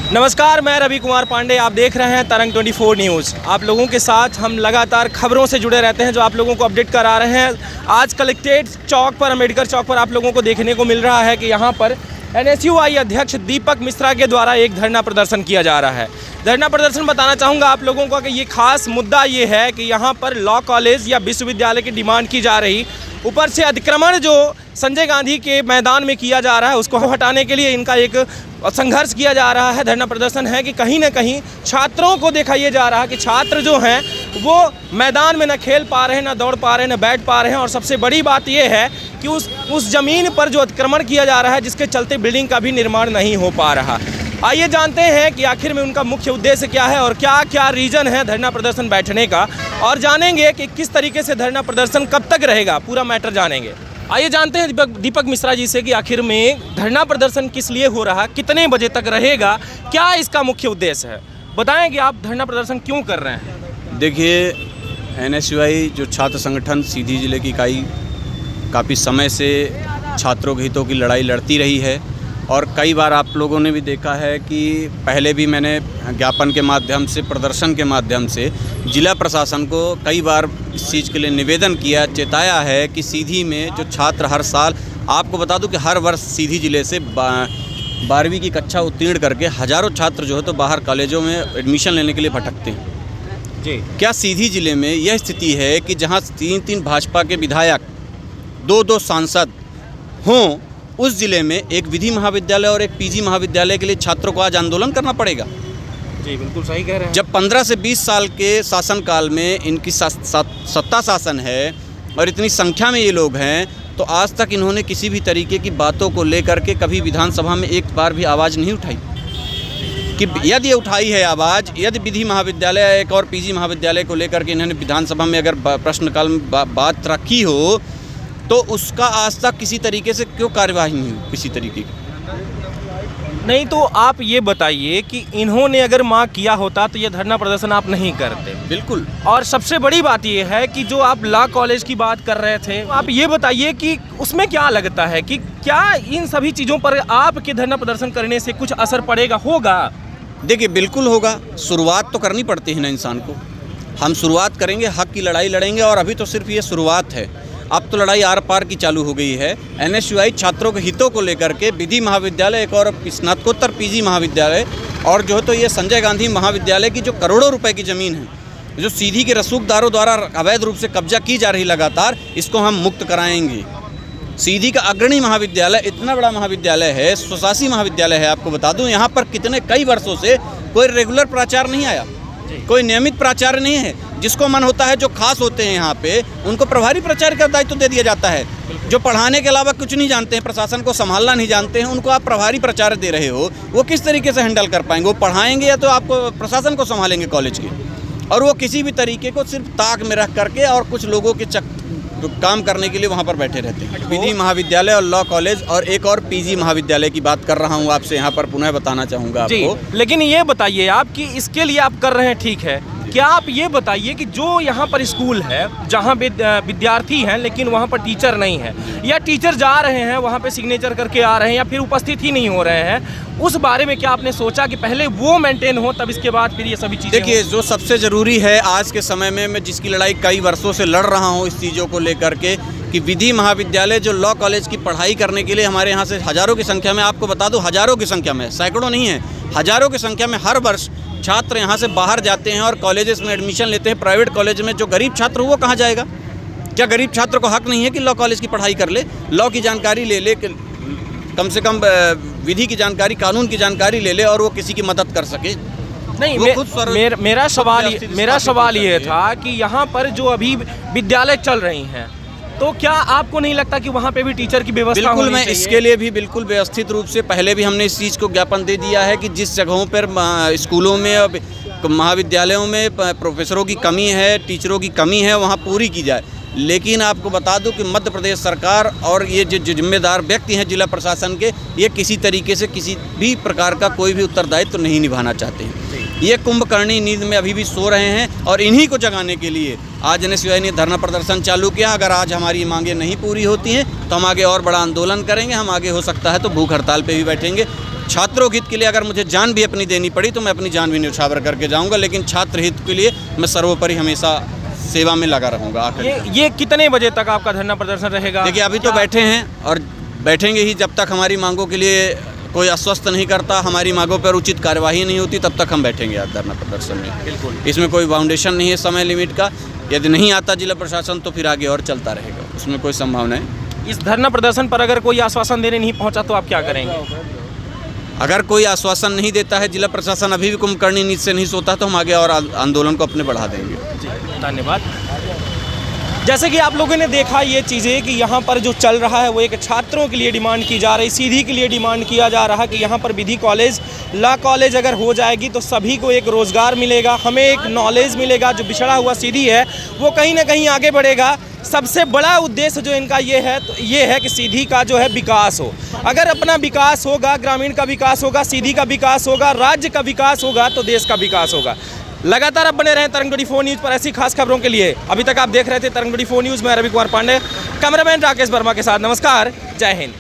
नमस्कार, मैं रवि कुमार पांडे। आप देख रहे हैं तरंग 24 न्यूज़। आप लोगों के साथ हम लगातार खबरों से जुड़े रहते हैं जो आप लोगों को अपडेट करा रहे हैं। आज कलेक्ट्रेट चौक पर, अम्बेडकर चौक पर आप लोगों को देखने को मिल रहा है कि यहाँ पर NSUI अध्यक्ष दीपक मिश्रा के द्वारा एक धरना प्रदर्शन किया जा रहा है। धरना प्रदर्शन बताना चाहूँगा आप लोगों को कि ये खास मुद्दा ये है कि यहाँ पर लॉ कॉलेज या विश्वविद्यालय की डिमांड की जा रही, ऊपर से अतिक्रमण जो संजय गांधी के मैदान में किया जा रहा है उसको हटाने के लिए इनका एक संघर्ष किया जा रहा है। धरना प्रदर्शन है कि कहीं ना कहीं छात्रों को दिखाया जा रहा है कि छात्र जो हैं वो मैदान में न खेल पा रहे हैं, न दौड़ पा रहे हैं, न बैठ पा रहे हैं। और सबसे बड़ी बात ये है कि उस ज़मीन पर जो अतिक्रमण किया जा रहा है जिसके चलते बिल्डिंग का भी निर्माण नहीं हो पा रहा। आइए जानते हैं कि आखिर में उनका मुख्य उद्देश्य क्या है और क्या क्या रीज़न है धरना प्रदर्शन बैठने का, और जानेंगे कि किस तरीके से धरना प्रदर्शन कब तक रहेगा, पूरा मैटर जानेंगे। आइए जानते हैं दीपक मिश्रा जी से कि आखिर में धरना प्रदर्शन किस लिए हो रहा, कितने बजे तक रहेगा, क्या इसका मुख्य उद्देश्य है। बताएं कि आप धरना प्रदर्शन क्यों कर रहे हैं। देखिए, NSUI जो छात्र संगठन सीधी जिले की इकाई काफ़ी समय से छात्रों के हितों की लड़ाई लड़ती रही है, और कई बार आप लोगों ने भी देखा है कि पहले भी मैंने ज्ञापन के माध्यम से, प्रदर्शन के माध्यम से जिला प्रशासन को कई बार इस चीज़ के लिए निवेदन किया, चेताया है कि सीधी में जो छात्र हर साल, आपको बता दूं कि हर वर्ष सीधी जिले से 12वीं की कक्षा उत्तीर्ण करके हज़ारों छात्र जो है तो बाहर कॉलेजों में एडमिशन लेने के लिए भटकते हैं जी। क्या सीधी जिले में यह स्थिति है कि जहाँ 3 भाजपा के विधायक, 2 सांसद हों, उस ज़िले में एक विधि महाविद्यालय और एक PG महाविद्यालय के लिए छात्रों को आज आंदोलन करना पड़ेगा? जी, बिल्कुल सही कह रहे हैं। जब 15 से 20 साल के शासनकाल में इनकी सत्ता शासन है और इतनी संख्या में ये लोग हैं, तो आज तक इन्होंने किसी भी तरीके की बातों को लेकर के कभी विधानसभा में एक बार भी आवाज़ नहीं उठाई। कि यदि उठाई है आवाज़, यदि विधि महाविद्यालय एक और PG महाविद्यालय को लेकर के इन्होंने विधानसभा में अगर प्रश्नकाल में बात रखी हो, तो उसका आज तक किसी तरीके से क्यों कार्यवाही नहीं हुई किसी तरीके की? नहीं, तो आप ये बताइए कि इन्होंने अगर मांग किया होता तो ये धरना प्रदर्शन आप नहीं करते। बिल्कुल। और सबसे बड़ी बात ये है कि जो आप लॉ कॉलेज की बात कर रहे थे, आप ये बताइए कि उसमें क्या लगता है कि क्या इन सभी चीज़ों पर आपके धरना प्रदर्शन करने से कुछ असर पड़ेगा, होगा? देखिए, बिल्कुल होगा। शुरुआत तो करनी पड़ती है ना इंसान को। हम शुरुआत करेंगे, हक की लड़ाई लड़ेंगे, और अभी तो सिर्फ ये शुरुआत है। अब तो लड़ाई आर पार की चालू हो गई है। NSUI छात्रों के हितों को लेकर के विधि महाविद्यालय, एक और स्नातकोत्तर PG महाविद्यालय, और जो है तो ये संजय गांधी महाविद्यालय की जो करोड़ों रुपए की ज़मीन है, जो सीधी के रसूखदारों द्वारा अवैध रूप से कब्जा की जा रही लगातार, इसको हम मुक्त कराएंगे। सीधी का अग्रणी महाविद्यालय, इतना बड़ा महाविद्यालय है, स्वशासी महाविद्यालय है। आपको बता दूं, यहाँ पर कई वर्षों से कोई रेगुलर प्राचार्य नहीं आया, कोई नियमित प्राचार्य नहीं है। जिसको मन होता है, जो खास होते हैं यहाँ पे, उनको प्रभारी प्राचार्य का दायित्व दे दिया जाता है। जो पढ़ाने के अलावा कुछ नहीं जानते हैं, प्रशासन को संभालना नहीं जानते हैं, उनको आप प्रभारी प्राचार्य दे रहे हो। वो किस तरीके से हैंडल कर पाएंगे? वो पढ़ाएंगे या तो आपको प्रशासन को संभालेंगे कॉलेज के? और वो किसी भी तरीके को सिर्फ ताक में रख करके और कुछ लोगों के काम करने के लिए वहाँ पर बैठे रहते हैं। विधि महाविद्यालय और लॉ कॉलेज और एक और PG महाविद्यालय की बात कर रहा हूँ आपसे, यहाँ पर पुनः बताना चाहूँगा आपको। लेकिन ये बताइए आप कि इसके लिए आप कर रहे हैं, ठीक है, क्या आप ये बताइए कि जो यहाँ पर स्कूल है जहाँ विद्यार्थी हैं लेकिन वहाँ पर टीचर नहीं है, या टीचर जा रहे हैं वहाँ पे सिग्नेचर करके आ रहे हैं, या फिर उपस्थित ही नहीं हो रहे हैं, उस बारे में क्या आपने सोचा कि पहले वो मेंटेन हो तब इसके बाद फिर ये सभी चीज़ें? देखिए, जो सबसे ज़रूरी है आज के समय में, मैं जिसकी लड़ाई कई वर्षों से लड़ रहा हूँ इस चीज़ों को लेकर के, कि विधि महाविद्यालय जो लॉ कॉलेज की पढ़ाई करने के लिए हमारे यहाँ से हज़ारों की संख्या में, आपको बता दूँ हज़ारों की संख्या में, सैकड़ों नहीं है, हज़ारों की संख्या में हर वर्ष छात्र यहाँ से बाहर जाते हैं और कॉलेजेस में एडमिशन लेते हैं, प्राइवेट कॉलेज में। जो गरीब छात्र हो वो कहाँ जाएगा? क्या गरीब छात्र को हक नहीं है कि लॉ कॉलेज की पढ़ाई कर ले, लॉ की जानकारी ले ले, कम से कम विधि की जानकारी, कानून की जानकारी ले ले, और वो किसी की मदद कर सके? नहीं, मेरा सवाल ये था कि यहाँ पर जो अभी विद्यालय चल रही हैं, तो क्या आपको नहीं लगता कि वहाँ पे भी टीचर की व्यवस्था होनी चाहिए? मैं इसके लिए भी बिल्कुल व्यवस्थित रूप से, पहले भी हमने इस चीज़ को ज्ञापन दे दिया है कि जिस जगहों पर स्कूलों में और महाविद्यालयों में प्रोफेसरों की कमी है, टीचरों की कमी है, वहाँ पूरी की जाए। लेकिन आपको बता दूं कि मध्य प्रदेश सरकार और ये जो जिम्मेदार व्यक्ति हैं जिला प्रशासन के, ये किसी तरीके से किसी भी प्रकार का कोई भी उत्तरदायित्व तो नहीं निभाना चाहते हैं। ये कुंभकर्णी नींद में अभी भी सो रहे हैं, और इन्हीं को जगाने के लिए आज NSUI ने धरना प्रदर्शन चालू किया। अगर आज हमारी मांगें नहीं पूरी होती हैं तो हम आगे और बड़ा आंदोलन करेंगे। हम आगे हो सकता है तो भूख हड़ताल पे भी बैठेंगे। छात्रों के हित के लिए अगर मुझे जान भी अपनी देनी पड़ी तो मैं अपनी जान भी न्यौछावर करके जाऊंगा, लेकिन छात्र हित के लिए मैं सर्वोपरि हमेशा सेवा में लगा रहूंगा। आखिर ये कितने बजे तक आपका धरना प्रदर्शन रहेगा? देखिए, अभी तो बैठे हैं और बैठेंगे ही जब तक हमारी मांगों के लिए कोई आश्वस्त नहीं करता, हमारी मांगों पर उचित कार्यवाही नहीं होती, तब तक हम बैठेंगे आज धरना प्रदर्शन में। बिल्कुल, इसमें कोई बाउंडेशन नहीं है समय लिमिट का। यदि नहीं आता जिला प्रशासन तो फिर आगे और चलता रहेगा, उसमें कोई संभावना है। इस धरना प्रदर्शन पर अगर कोई आश्वासन देने नहीं पहुंचा तो आप क्या करेंगे? अगर कोई आश्वासन नहीं देता है, जिला प्रशासन अभी भी कुंभकर्णी नींद से नहीं सोता, तो हम आगे और आंदोलन को अपने बढ़ा देंगे। धन्यवाद। जैसे कि आप लोगों ने देखा ये चीज़ें कि यहाँ पर जो चल रहा है वो एक छात्रों के लिए डिमांड की जा रही, सीधी के लिए डिमांड किया जा रहा है कि यहाँ पर विधि कॉलेज, लॉ कॉलेज अगर हो जाएगी तो सभी को एक रोज़गार मिलेगा, हमें एक नॉलेज मिलेगा। जो बिछड़ा हुआ सीधी है वो कहीं ना कहीं आगे बढ़ेगा। सबसे बड़ा उद्देश्य जो इनका ये है तो ये है कि सीधी का जो है विकास हो। अगर अपना विकास होगा, ग्रामीण का विकास होगा, सीधी का विकास होगा, राज्य का विकास होगा तो देश का विकास होगा। लगातार आप बने रहें तरंग 24 न्यूज़ पर ऐसी खास खबरों के लिए। अभी तक आप देख रहे थे तरंग 24 न्यूज़ में रवि कुमार पांडे, कैमरामैन राकेश वर्मा के साथ। नमस्कार, जय हिंद।